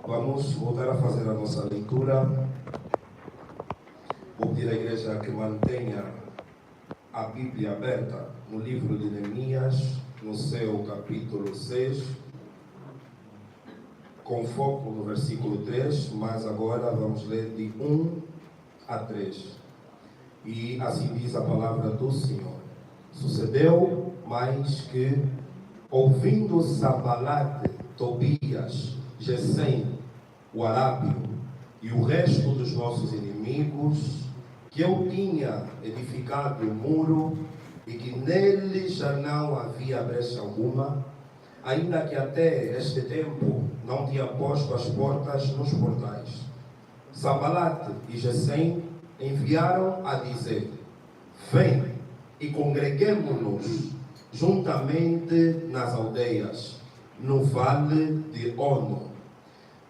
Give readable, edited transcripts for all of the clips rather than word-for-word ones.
Vamos voltar a fazer a nossa leitura. Vou pedir à igreja que mantenha a Bíblia aberta no livro de Neemias, no seu capítulo 6, com foco no versículo 3, mas agora vamos ler de 1 a 3. E assim diz a palavra do Senhor. Sucedeu mais que, ouvindo Sanbalate, Tobias, Gesem, o arábio e o resto dos nossos inimigos, que eu tinha edificado o muro e que nele já não havia brecha alguma, ainda que até este tempo não tinha posto as portas nos portais. Sanbalate e Gesem enviaram a dizer: vem e congreguemo-nos juntamente nas aldeias, no vale de Ono.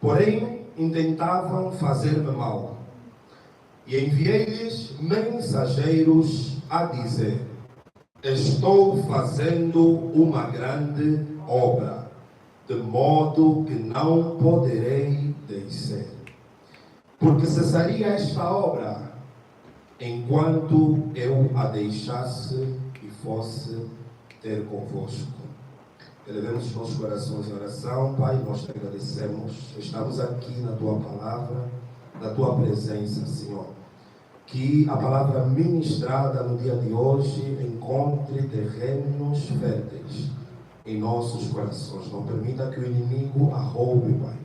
Porém, intentavam fazer-me mal. E enviei-lhes mensageiros a dizer: estou fazendo uma grande obra, de modo que não poderei descer. Porque cessaria esta obra enquanto eu a deixasse e fosse ter convosco. Elevemos os nossos corações em oração. Pai, nós te agradecemos. Estamos aqui na Tua Palavra, na Tua presença, Senhor. Que a palavra ministrada no dia de hoje encontre terrenos férteis em nossos corações. Não permita que o inimigo a roube, Pai,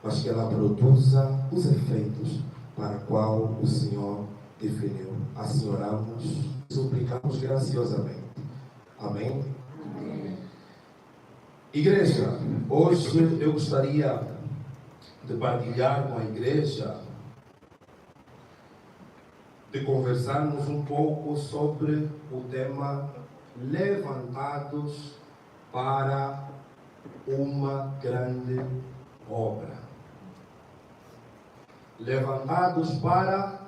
mas que ela produza os efeitos para qual o Senhor definiu. Assim oramos, suplicamos graciosamente. Amém? Igreja, hoje eu gostaria de partilhar com a igreja, de conversarmos um pouco sobre o tema levantados para uma grande obra. Levantados para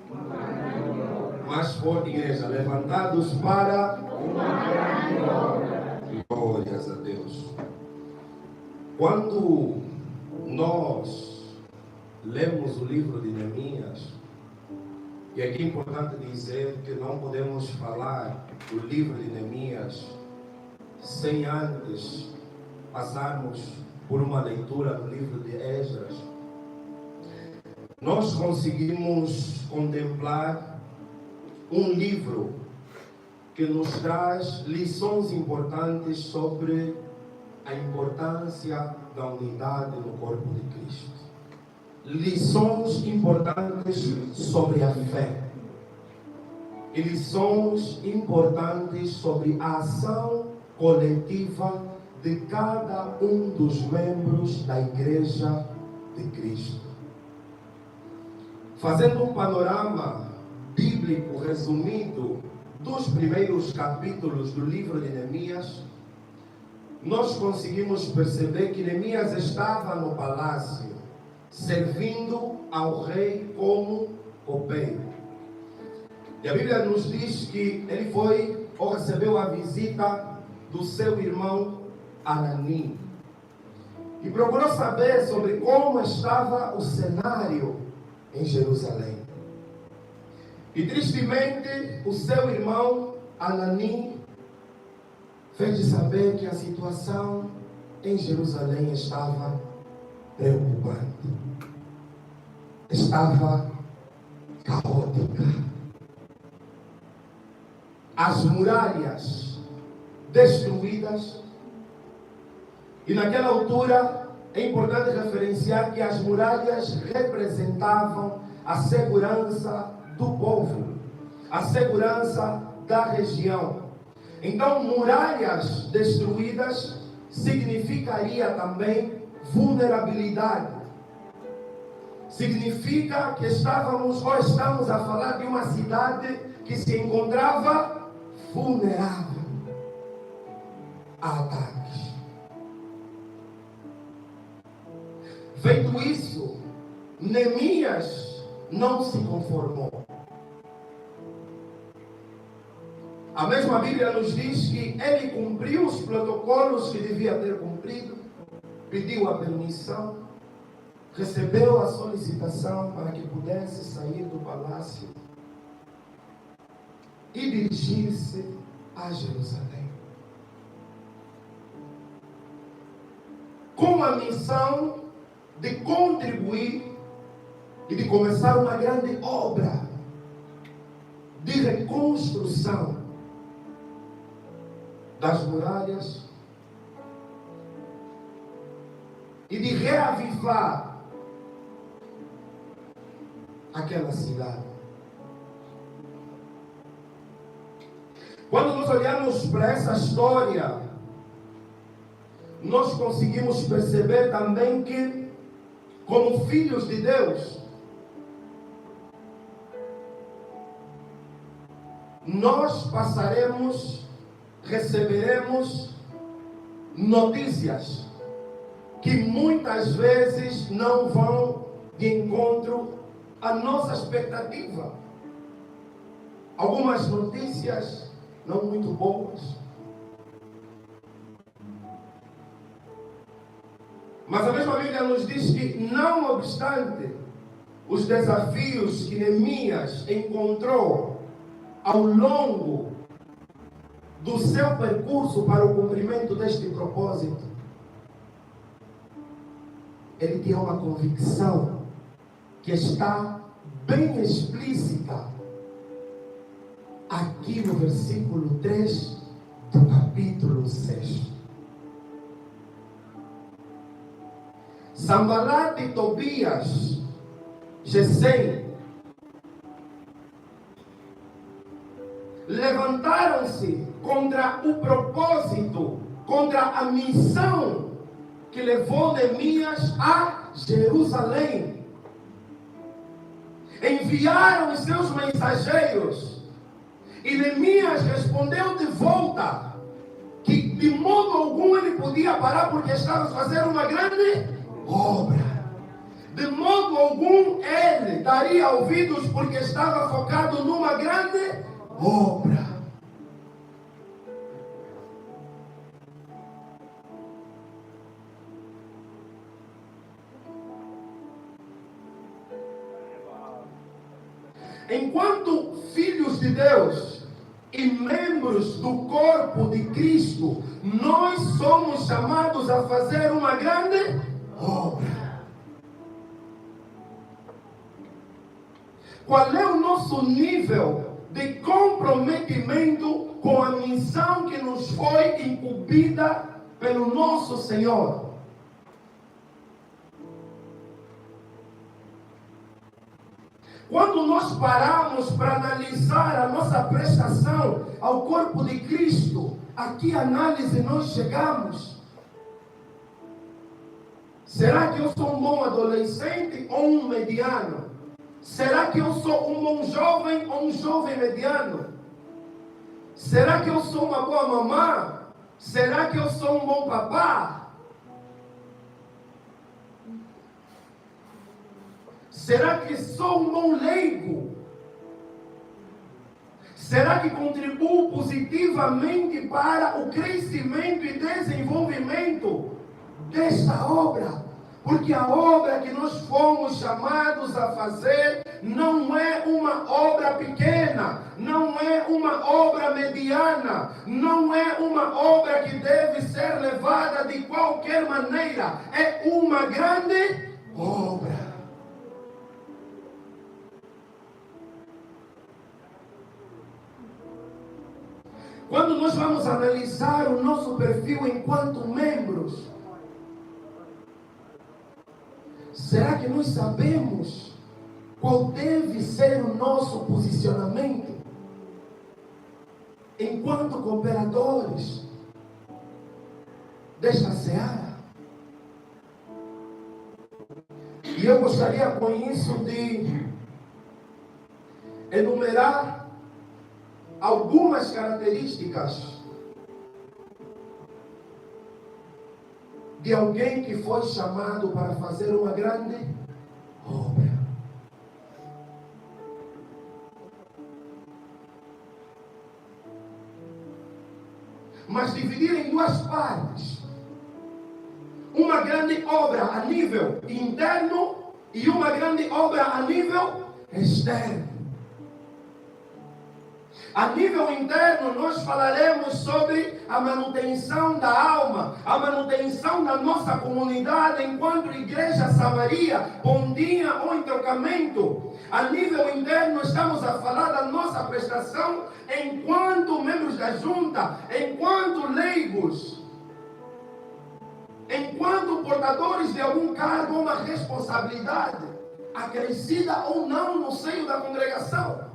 uma grande obra. Mais forte, igreja, levantados para uma grande obra. Glórias a Deus. Quando nós lemos o livro de Neemias, e aqui é importante dizer que não podemos falar do livro de Neemias sem antes passarmos por uma leitura do livro de Esdras. Nós conseguimos contemplar um livro que nos traz lições importantes sobre a importância da unidade no corpo de Cristo. Lições importantes sobre a fé. E lições importantes sobre a ação coletiva de cada um dos membros da Igreja de Cristo. Fazendo um panorama bíblico resumido dos primeiros capítulos do livro de Neemias, nós conseguimos perceber que Neemias estava no palácio, servindo ao rei como copeiro. E a Bíblia nos diz que ele foi ou recebeu a visita do seu irmão Anani e procurou saber sobre como estava o cenário em Jerusalém. E tristemente o seu irmão Anani fez de saber que a situação em Jerusalém estava preocupante, estava caótica. As muralhas destruídas, e naquela altura é importante referenciar que as muralhas representavam a segurança do povo, a segurança da região. Então, muralhas destruídas significaria também vulnerabilidade. Significa que estamos a falar de uma cidade que se encontrava vulnerável a ataques. Feito isso, Neemias não se conformou. A mesma Bíblia nos diz que ele cumpriu os protocolos que devia ter cumprido, pediu a permissão recebeu a solicitação para que pudesse sair do palácio e dirigir-se a Jerusalém, com a missão de contribuir e de começar uma grande obra de reconstrução das muralhas e de reavivar aquela cidade. Quando nós olhamos para essa história, nós conseguimos perceber também que, como filhos de Deus, nós receberemos notícias que muitas vezes não vão de encontro à nossa expectativa. Algumas notícias não muito boas. Mas a mesma Bíblia nos diz que, não obstante os desafios que Neemias encontrou ao longo do seu percurso para o cumprimento deste propósito, ele tinha uma convicção que está bem explícita aqui no versículo 3 do capítulo 6. Sambalat e Tobias, Gesem, levantaram-se contra o propósito, contra a missão que levou Neemias a Jerusalém. Enviaram os seus mensageiros e Neemias respondeu de volta que de modo algum ele podia parar, porque estava a fazer uma grande obra. De modo algum ele daria ouvidos, porque estava focado numa grande obra. Enquanto filhos de Deus e membros do corpo de Cristo, nós somos chamados a fazer uma grande obra. Qual é o nosso nível de comprometimento com a missão que nos foi incumbida pelo nosso Senhor? Quando nós paramos para analisar a nossa prestação ao corpo de Cristo, a que análise nós chegamos? Será que eu sou um bom adolescente ou um mediano? Será que eu sou um bom jovem ou um jovem mediano? Será que eu sou uma boa mamã? Será que eu sou um bom papá? Será que sou um bom leigo? Será que contribuo positivamente para o crescimento e desenvolvimento desta obra? Porque a obra que nós fomos chamados a fazer não é uma obra pequena, não é uma obra mediana, não é uma obra que deve ser levada de qualquer maneira, é uma grande obra. Quando nós vamos analisar o nosso perfil enquanto membros, será que nós sabemos qual deve ser o nosso posicionamento enquanto cooperadores desta seara? E eu gostaria com isso de enumerar algumas características de alguém que foi chamado para fazer uma grande obra. Mas dividir em duas partes. uma grande obra a nível interno e uma grande obra a nível externo. A nível interno, nós falaremos sobre a manutenção da alma, a manutenção da nossa comunidade enquanto Igreja Samaria, Pontinha ou Entrocamento. A nível interno, estamos a falar da nossa prestação enquanto membros da junta, enquanto leigos, enquanto portadores de algum cargo ou uma responsabilidade, acrescida ou não no seio da congregação.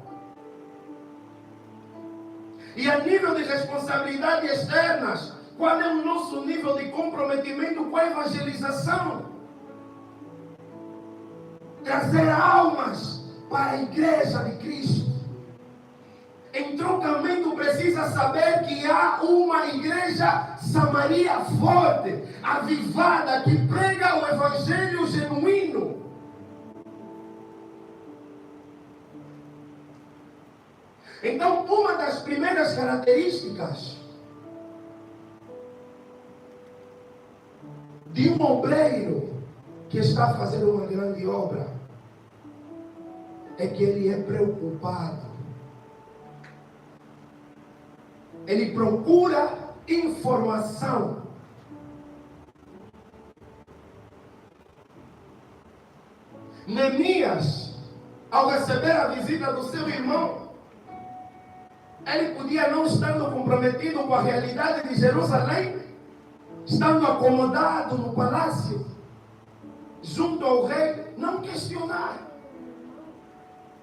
E a nível de responsabilidades externas, qual é o nosso nível de comprometimento com a evangelização? Trazer almas para a igreja de Cristo. Entrocamento precisa saber que há uma igreja Samaria forte, avivada, que prega o evangelho genuíno. Então, uma das primeiras características de um obreiro que está fazendo uma grande obra é que ele é preocupado. Ele procura informação. Neemias, ao receber a visita do seu irmão, ele podia não estando comprometido com a realidade de Jerusalém, estando acomodado no palácio, junto ao rei, não questionar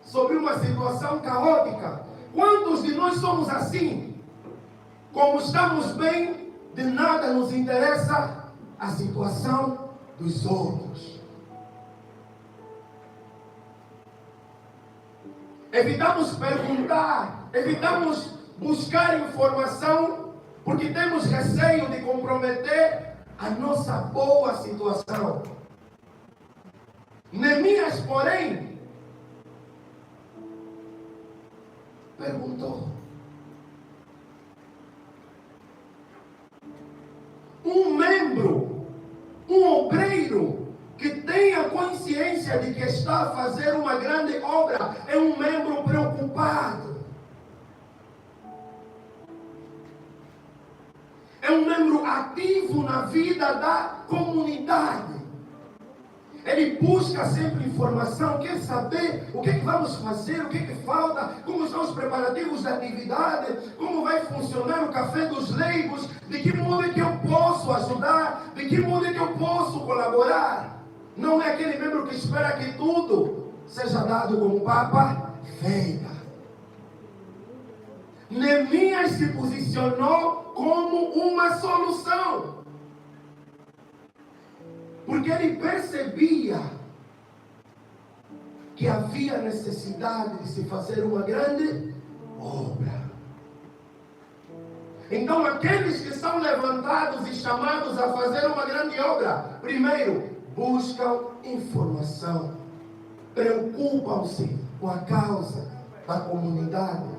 sobre uma situação caótica. Quantos de nós somos assim? Como estamos bem, de nada nos interessa a situação dos outros. Evitamos perguntar, evitamos buscar informação, porque temos receio de comprometer a nossa boa situação. Neemias, porém, perguntou. Um membro, um obreiro, que tenha consciência de que está a fazer uma grande obra, é um membro preocupado. É um membro ativo na vida da comunidade. Ele busca sempre informação, quer saber o que é que vamos fazer, o que é que falta, como estão os preparativos da atividade, como vai funcionar o café dos leigos, de que modo é que eu posso ajudar, de que modo é que eu posso colaborar. Não é aquele membro que espera que tudo seja dado como papa feita. Neemias se posicionou como uma solução, porque ele percebia que havia necessidade de se fazer uma grande obra. Então, aqueles que são levantados e chamados a fazer uma grande obra, primeiro, buscam informação, preocupam-se com a causa da comunidade,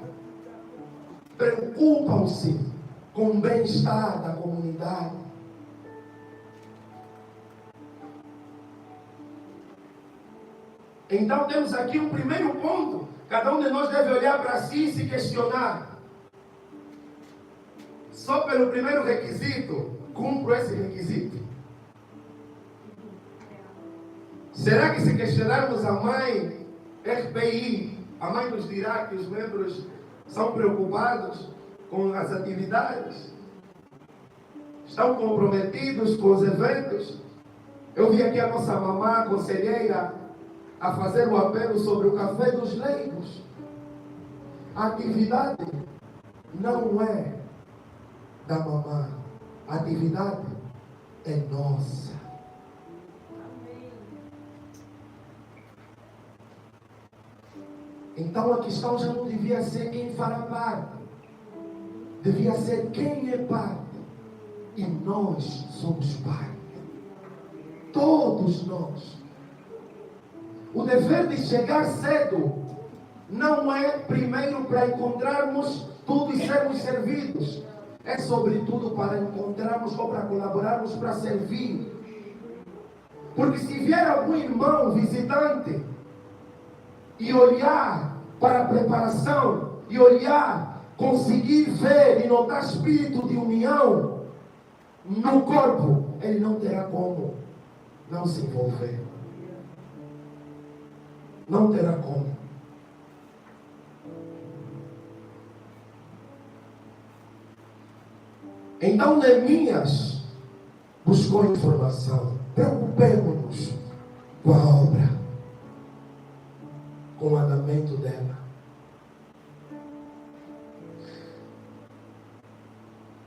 preocupam-se com o bem-estar da comunidade. Então temos aqui um primeiro ponto. Cada um de nós deve olhar para si e se questionar. Só pelo primeiro requisito, cumpro esse requisito? Será que se questionarmos a mãe RPI, a mãe nos dirá que os membros são preocupados com as atividades? Estão comprometidos com os eventos? Eu vi aqui a nossa mamã conselheira a fazer o apelo sobre o café dos leigos. A atividade não é da mamã, a atividade é nossa. Então a questão já não devia ser quem fará parte, devia ser quem é parte. E nós somos parte. Todos nós. O dever de chegar cedo não é primeiro para encontrarmos tudo e sermos servidos. É sobretudo para encontrarmos ou para colaborarmos para servir. Porque se vier algum irmão visitante e olhar para a preparação, e olhar, conseguir ver e notar espírito de união no corpo, ele não terá como não se envolver. Não terá como. Então Neemias buscou informação. Preocupemos-nos com a obra, com o andamento dela.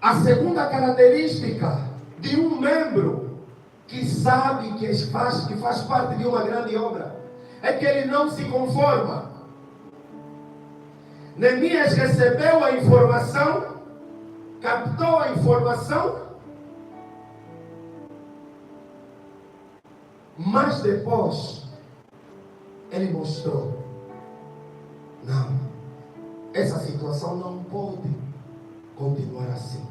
A segunda característica de um membro que sabe que faz parte de uma grande obra é que ele não se conforma. Neemias recebeu a informação, captou a informação, mas depois ele mostrou: não, essa situação não pode continuar assim.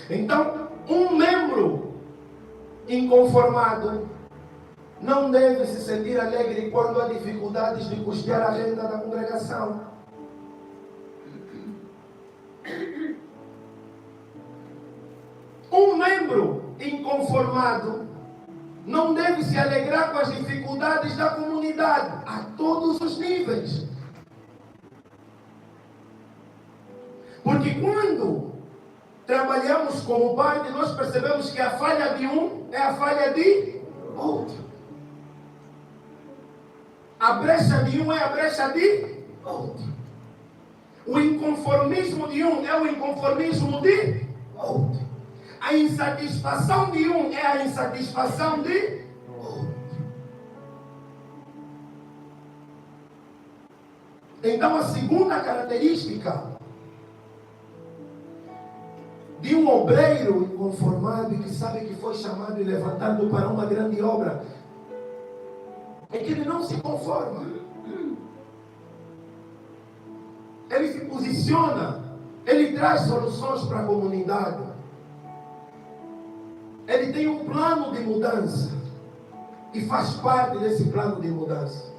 Então, um membro inconformado não deve se sentir alegre quando há dificuldades de custear a renda da congregação. Um membro inconformado não deve se alegrar com as dificuldades da comunidade, a todos os níveis. Porque quando trabalhamos como parte, nós percebemos que a falha de um é a falha de outro. A brecha de um é a brecha de outro. O inconformismo de um é o inconformismo de outro. A insatisfação de um é a insatisfação de outro. Então, a segunda característica de um obreiro inconformado e que sabe que foi chamado e levantado para uma grande obra é que ele não se conforma. Ele se posiciona, ele traz soluções para a comunidade. Ele tem um plano de mudança e faz parte desse plano de mudança.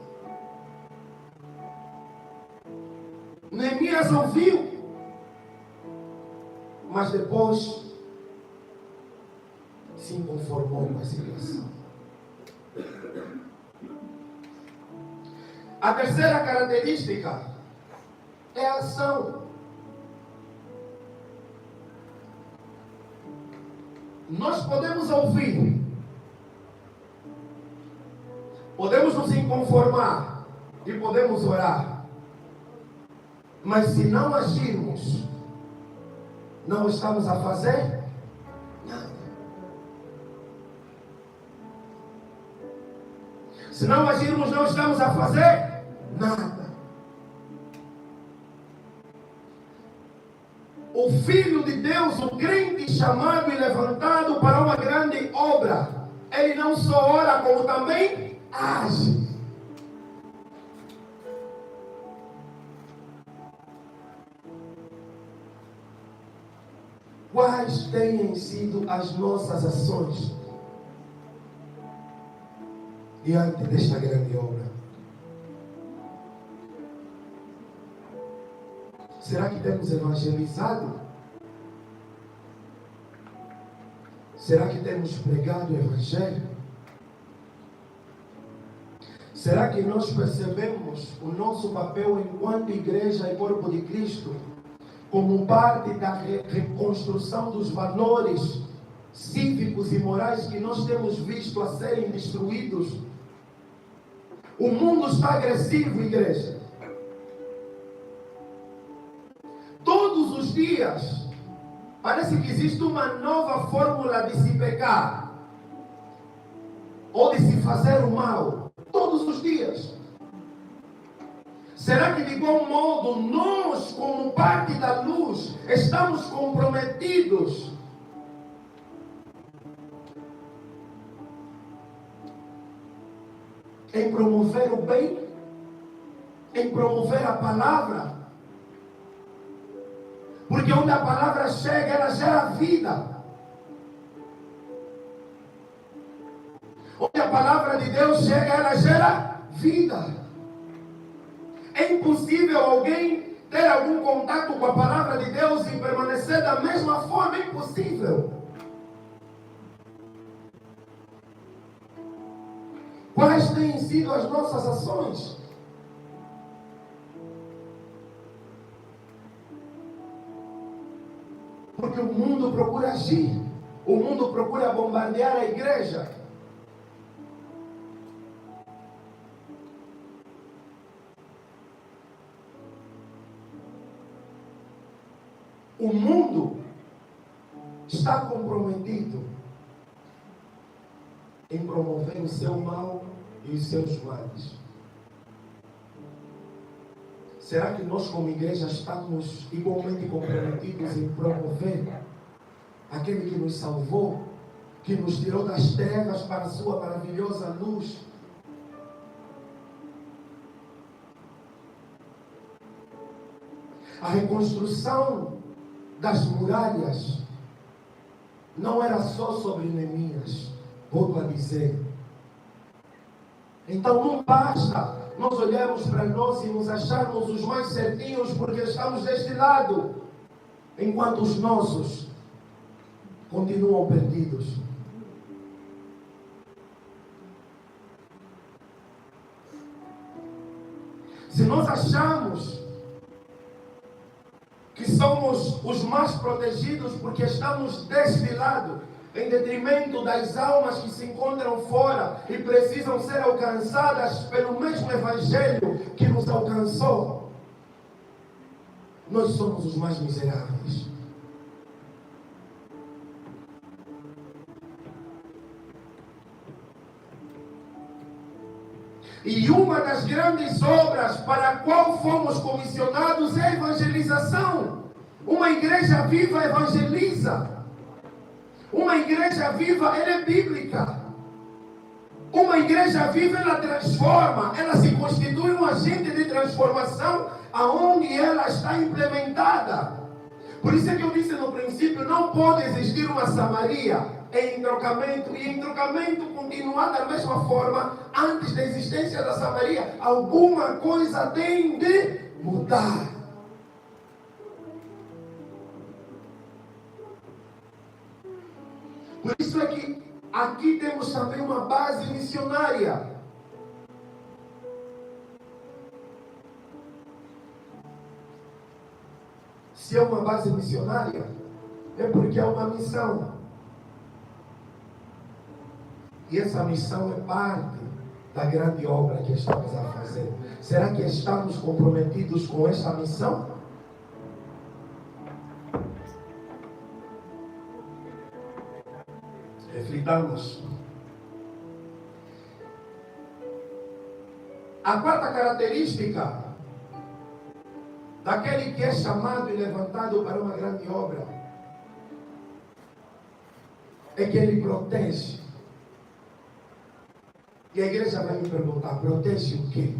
Neemias ouviu, mas depois se inconformou com a situação. A terceira característica é a ação. Nós podemos ouvir, podemos nos inconformar e podemos orar, mas se não agirmos, não estamos a fazer nada. Se não agirmos, não estamos a fazer nada. O Filho de Deus, o crente chamado e levantado para uma grande obra, ele não só ora, como também age. Quais têm sido as nossas ações diante desta grande obra? Será que temos evangelizado? Será que temos pregado o Evangelho? Será que nós percebemos o nosso papel enquanto igreja e corpo de Cristo como parte da reconstrução dos valores cívicos e morais que nós temos visto a serem destruídos? O mundo está agressivo, igreja. Todos os dias parece que existe uma nova fórmula de se pecar ou de se fazer o mal. Todos os dias. Será que de igual modo nós, como parte da luz, estamos comprometidos em promover o bem, em promover a palavra? Porque onde a palavra chega, ela gera vida. Onde a palavra de Deus chega, ela gera vida. É impossível alguém ter algum contato com a palavra de Deus e permanecer da mesma forma. É impossível. Quais têm sido as nossas ações? Porque o mundo procura agir. O mundo procura bombardear a igreja. O mundo está comprometido em promover o seu mal e os seus males. Será que nós como igreja estamos igualmente comprometidos em promover aquele que nos salvou, que nos tirou das trevas para a sua maravilhosa luz? A reconstrução das muralhas não era só sobre Neemias, volto a dizer. Então não basta nós olharmos para nós e nos acharmos os mais certinhos porque estamos deste lado, enquanto os nossos continuam perdidos. Se nós achamos que somos os mais protegidos porque estamos deste lado, em detrimento das almas que se encontram fora e precisam ser alcançadas pelo mesmo Evangelho que nos alcançou, nós somos os mais miseráveis. E uma das grandes obras para a qual fomos comissionados é a evangelização. Uma igreja viva evangeliza. Uma igreja viva, ela é bíblica. Uma igreja viva, ela transforma. Ela se constitui um agente de transformação aonde ela está implementada. Por isso é que eu disse no princípio, não pode existir uma Samaria em trocamento, e em trocamento continuar da mesma forma antes da existência da Samaria. Alguma coisa tem de mudar. Por isso é que aqui temos também uma base missionária. Se é uma base missionária, é porque é uma missão. E essa missão é parte da grande obra que estamos a fazer. Será que estamos comprometidos com essa missão? Reflitamos. A quarta característica daquele que é chamado e levantado para uma grande obra é que ele protege. E a igreja vai me perguntar, protege o quê?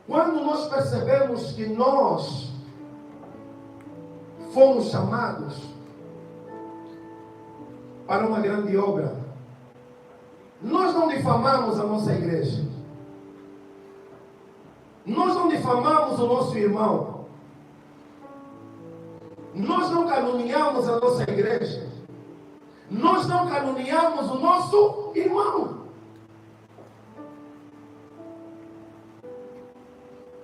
Quando nós percebemos que nós fomos chamados para uma grande obra, nós não difamamos a nossa igreja. Nós não difamamos o nosso irmão. Nós não caluniamos a nossa igreja. Nós não caluniamos o nosso irmão.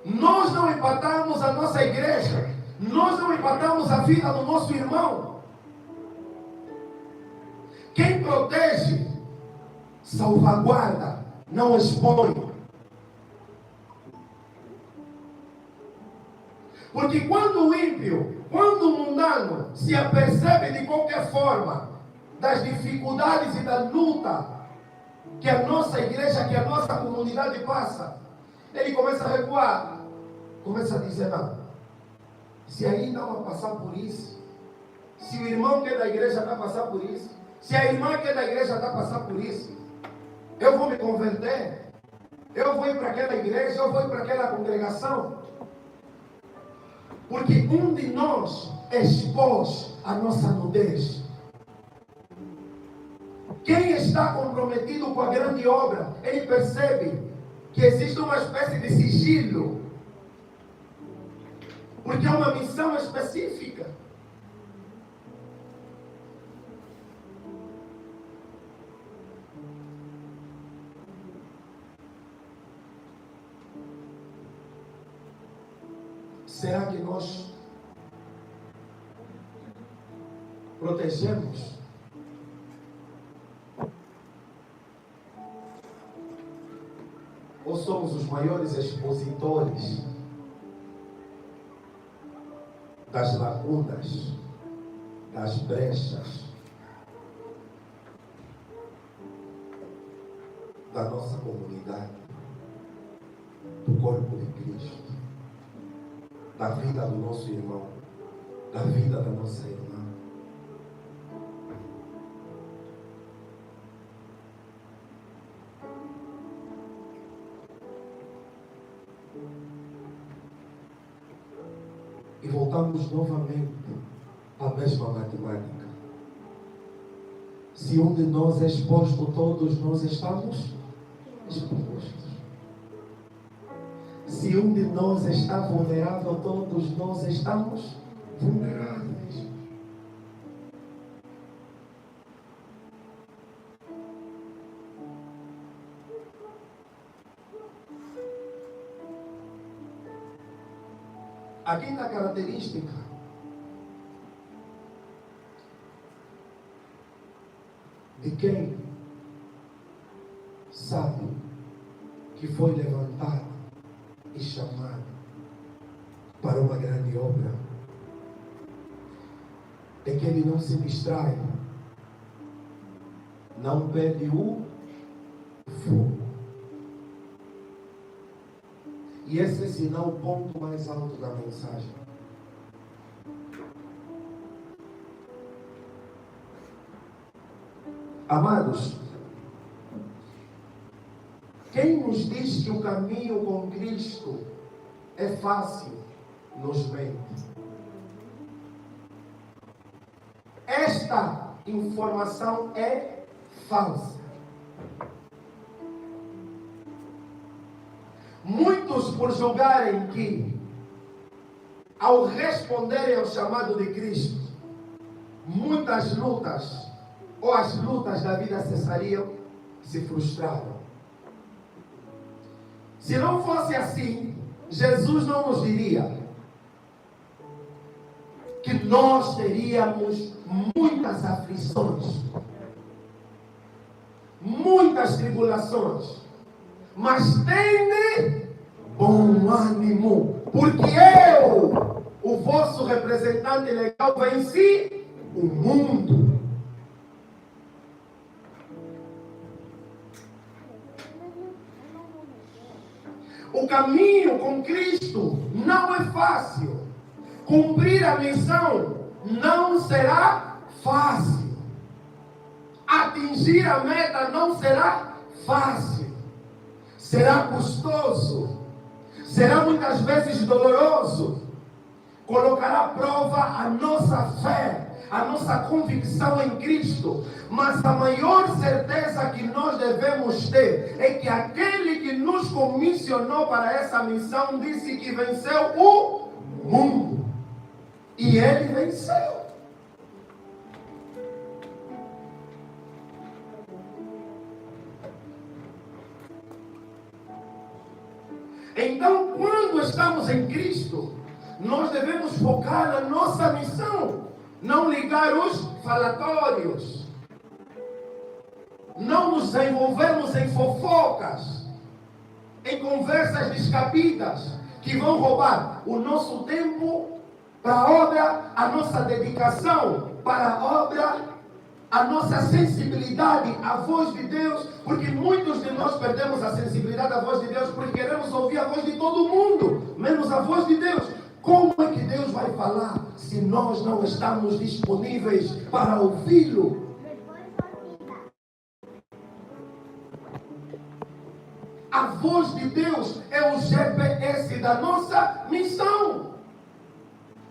Nós não empatamos a nossa igreja. Nós não empatamos a vida do nosso irmão. Quem protege, salvaguarda, não expõe. Porque quando o ímpio, quando o mundano se apercebe de qualquer forma das dificuldades e da luta que a nossa igreja, que a nossa comunidade passa, ele começa a recuar, começa a dizer, não, se aí não vai passar por isso, se o irmão que é da igreja está a passar por isso, se a irmã que é da igreja está a passar por isso, eu vou me converter. eu vou ir para aquela igreja, eu vou ir para aquela congregação. Porque um de nós expôs a nossa nudez. Quem está comprometido com a grande obra, ele percebe que existe uma espécie de sigilo. Porque é uma missão específica. Será que nós protegemos ou somos os maiores expositores das lacunas, das brechas da nossa comunidade, do corpo de Cristo, da vida do nosso irmão, da vida da nossa irmã? E voltamos novamente à mesma matemática. Se um de nós é exposto, todos nós estamos expostos. Se um de nós está vulnerável, todos nós estamos vulneráveis. A quinta característica de quem sabe que foi levantado e chamado para uma grande obra é que ele não se distrai, não perde o fogo. E esse é, se não, o ponto mais alto da mensagem. Amados, quem nos diz que o caminho com Cristo é fácil, nos mente. Esta informação é falsa. Muitos, por julgarem que, ao responderem ao chamado de Cristo, muitas lutas, ou as lutas da vida cessariam, se frustraram. Se não fosse assim, Jesus não nos diria que nós teríamos muitas aflições, muitas tribulações. Mas tenha bom ânimo, porque eu, o vosso representante legal, venci o mundo. O caminho com Cristo não é fácil. Cumprir a missão não será fácil. Atingir a meta não será fácil. Será custoso, será muitas vezes doloroso, colocará à prova a nossa fé, a nossa convicção em Cristo, mas a maior certeza que nós devemos ter é que aquele que nos comissionou para essa missão disse que venceu o mundo, e ele venceu. Então, quando estamos em Cristo, nós devemos focar na nossa missão, não ligar os falatórios, não nos envolvermos em fofocas, em conversas descabidas, que vão roubar o nosso tempo para a obra, a nossa dedicação para a obra, a nossa sensibilidade à voz de Deus, porque muitos de nós perdemos a sensibilidade à voz de Deus porque queremos ouvir a voz de todo mundo, menos a voz de Deus. Como é que Deus vai falar se nós não estamos disponíveis para ouvi-lo? A voz de Deus é o GPS da nossa missão.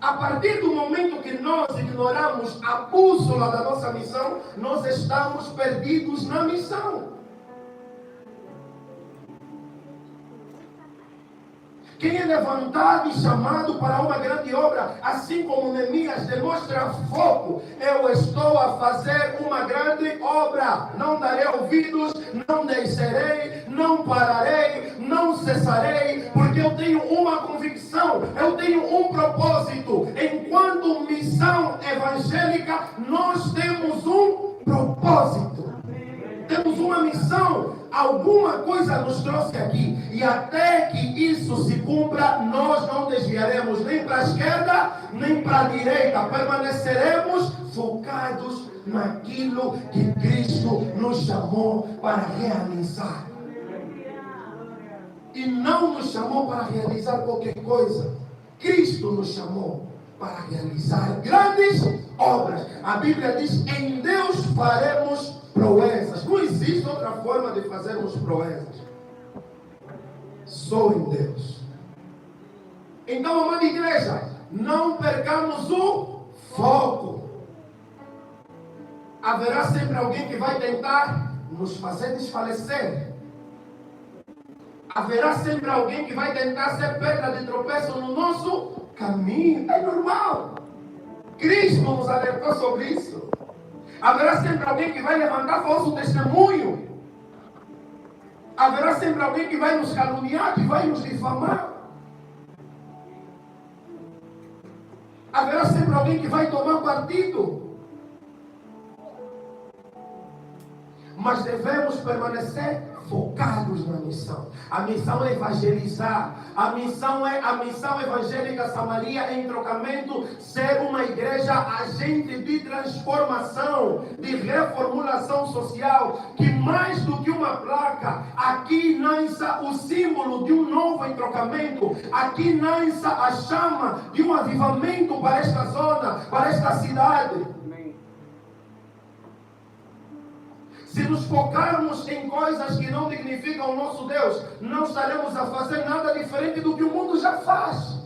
A partir do momento que nós ignoramos a bússola da nossa missão, nós estamos perdidos na missão. Quem é levantado e chamado para uma grande obra, assim como Neemias demonstra foco, eu estou a fazer uma grande obra, não darei ouvidos, não deixarei, não pararei, não cessarei, porque eu tenho uma convicção, eu tenho um propósito. Enquanto missão evangélica, nós temos um propósito. Temos uma missão, alguma coisa nos trouxe aqui, e até que isso se cumpra, nós não desviaremos nem para a esquerda, nem para a direita, permaneceremos focados naquilo que Cristo nos chamou para realizar. E não nos chamou para realizar qualquer coisa, Cristo nos chamou para realizar grandes obras. A Bíblia diz: em Deus faremos proezas. Não existe outra forma de fazermos proezas. Só em Deus. Então, amada igreja, não percamos o foco. Haverá sempre alguém que vai tentar nos fazer desfalecer. Haverá sempre alguém que vai tentar ser pedra de tropeço no nosso caminho. É normal. Cristo nos alertou sobre isso. Haverá sempre alguém que vai levantar falso testemunho. Haverá sempre alguém que vai nos caluniar, que vai nos difamar. Haverá sempre alguém que vai tomar partido. Mas devemos permanecer focados na missão. A missão é evangelizar. A missão evangélica Samaria, em trocamento, ser uma igreja agente de transformação, de reformulação social, que mais do que uma placa, aqui nasce o símbolo de um novo entrocamento, aqui nasce a chama de um avivamento para esta zona, para esta cidade. Se nos focarmos em coisas que não dignificam o nosso Deus, não estaremos a fazer nada diferente do que o mundo já faz.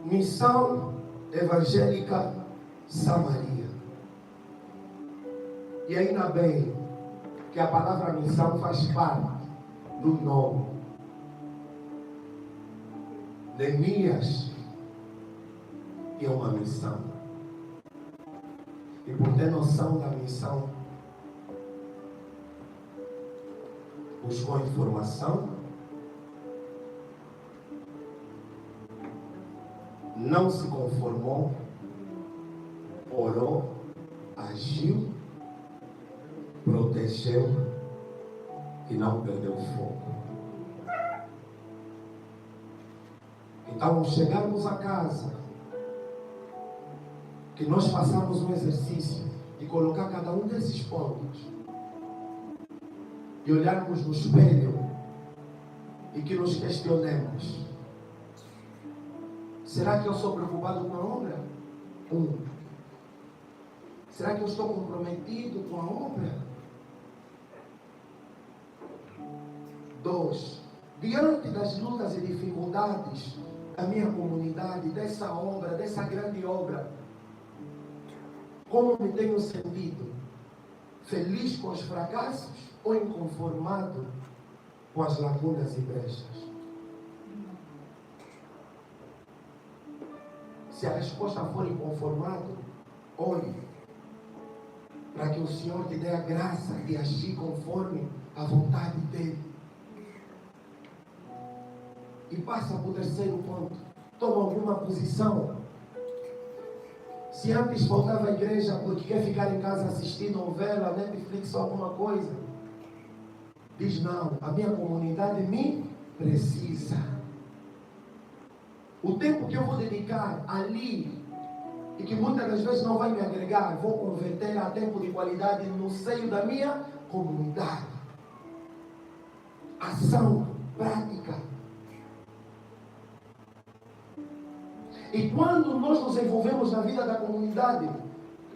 Missão evangélica Samaria. E ainda bem que a palavra missão faz parte do nome. Neemias é uma missão. E por ter noção da missão, buscou informação, não se conformou, orou, agiu, protegeu e não perdeu o foco. Então, ao chegarmos a casa, que nós façamos um exercício de colocar cada um desses pontos e olharmos no espelho e que nos questionemos: será que eu sou preocupado com a obra? Será que eu estou comprometido com a obra? 2. Diante das lutas e dificuldades da minha comunidade, dessa obra, dessa grande obra, como me tenho sentido? Feliz com os fracassos ou inconformado com as lacunas e brechas? Se a resposta for inconformado, ore para que o Senhor te dê a graça de agir conforme a vontade dEle. E passa para o terceiro ponto. Toma alguma posição. Se antes faltava a igreja porque quer ficar em casa assistindo novela, Netflix ou alguma coisa, diz: não, a minha comunidade me precisa. O tempo que eu vou dedicar ali, e que muitas das vezes não vai me agregar, vou converter a tempo de qualidade no seio da minha comunidade. Ação prática. E quando nós nos envolvemos na vida da comunidade,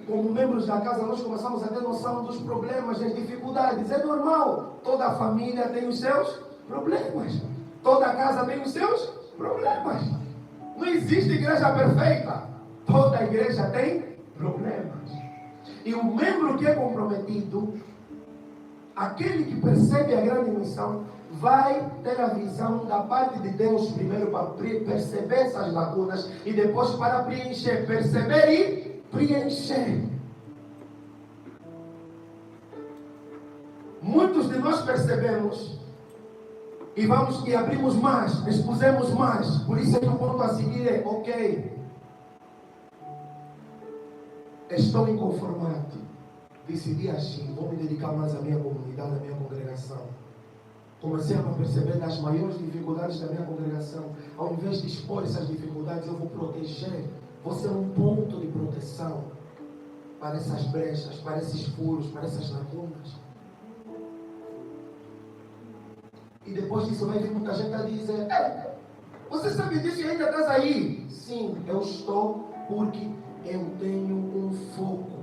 como membros da casa, nós começamos a ter noção dos problemas, das dificuldades. É normal. Toda família tem os seus problemas. Toda casa tem os seus problemas. Não existe igreja perfeita. Toda igreja tem problemas. E o membro que é comprometido, aquele que percebe a grande missão, vai ter a visão da parte de Deus primeiro para perceber essas lacunas e depois para preencher, perceber e preencher. Muitos de nós percebemos e vamos e abrimos mais, expusemos mais. Por isso é que o ponto a seguir é: ok, estou inconformado, decidi agir, vou me dedicar mais à minha comunidade, à minha congregação. Comecei a perceber das maiores dificuldades da minha congregação. Ao invés de expor essas dificuldades, eu vou proteger. Vou ser um ponto de proteção para essas brechas, para esses furos, para essas lacunas. E depois disso vai vir muita gente a dizer: você sabe disso e ainda estás aí? Sim, eu estou porque eu tenho um foco.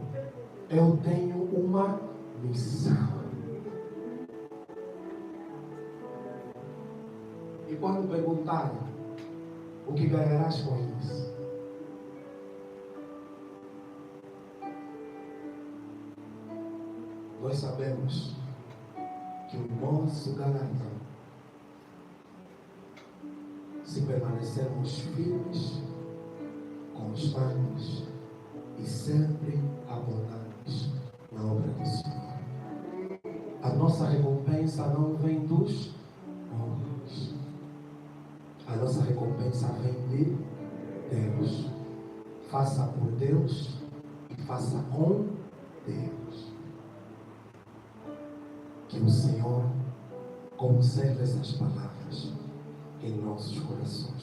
Eu tenho uma missão. E quando perguntarem o que ganharás com isso, nós sabemos que o nosso galardão, se permanecermos firmes, constantes e sempre abundantes na obra do Senhor, a nossa recompensa não vem dos homens. A nossa recompensa vem de Deus. Faça por Deus e faça com Deus. Que o Senhor conserve essas palavras em nossos corações.